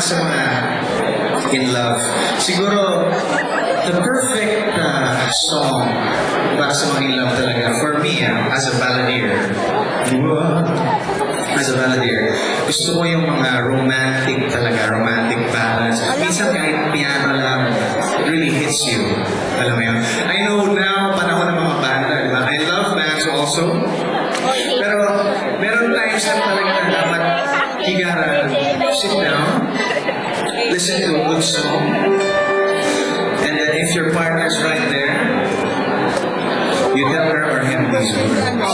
sa mga in love. Siguro, the perfect song para sa mga in love talaga, for me, as a balladeer, gusto ko yung mga romantic talaga, romantic ballads. Minsan kahit piano lang, it really hits you. Alam mo yun? I know now, panahon ng mga banda, di ba? I love bands also. Pero meron times na talaga na dapat you gotta sit down, listen to a good song, and then if your partner's right there, you tell her or him these words.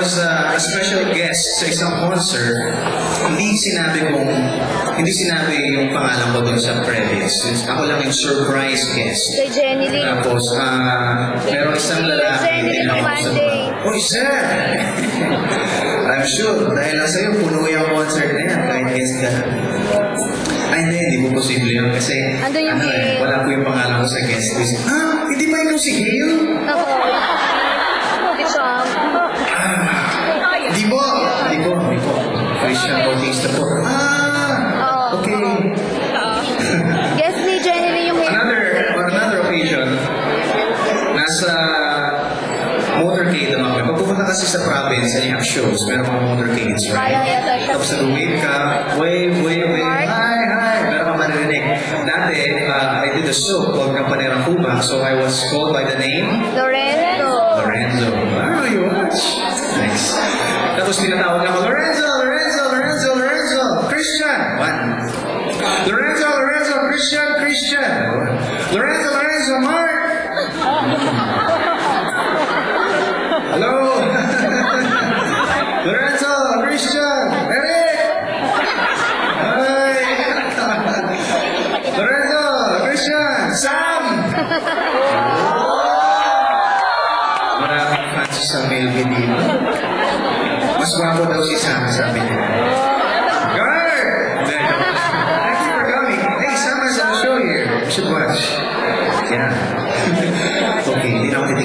was a special guest sa isang concert, hindi sinabi yung pangalan ko doon sa credits. Ako lang yung surprise guest. Kay Jenny Lee. Tapos, meron isang lalaki. Jenny Lee ng Monday. Oh, sir! I'm sure, dahil lang sa'yo, puno yung concert na yan, kahit guest ka. Ay, hindi po posible yun kasi Andun yung Gail. wala po yung pangalan ko sa guest list. Hindi ba ikaw si Gail? Ako. Ito. Di po. Christian Bautista po. Okay. Yes, ni Jenny Lee yung On another occasion, nasa motorcade naman kami. Pag pumunta kasi sa province, and you have shows, meron mga motorcades, right? Tapos nag-wave ka, wave. Hi. Meron ka maririnig. Dati, I did a show called Kampanerang Kuba, so I was called by the name Lorenzo. Wow, you watch. Nice. Tapos tinatawag ako, Lorenzo! Christian! One. Lorenzo! Christian! Lorenzo! Mark! Hello! Lorenzo! Christian! Eric! Hi! Lorenzo! Christian! Sam! Maraming fans sa Melvin dito. Mas wapo daw si Sam, sabi niya. Guard! Thank you for coming. Hey, Sam has a show here. You should watch. Yeah. Okay, hindi na ako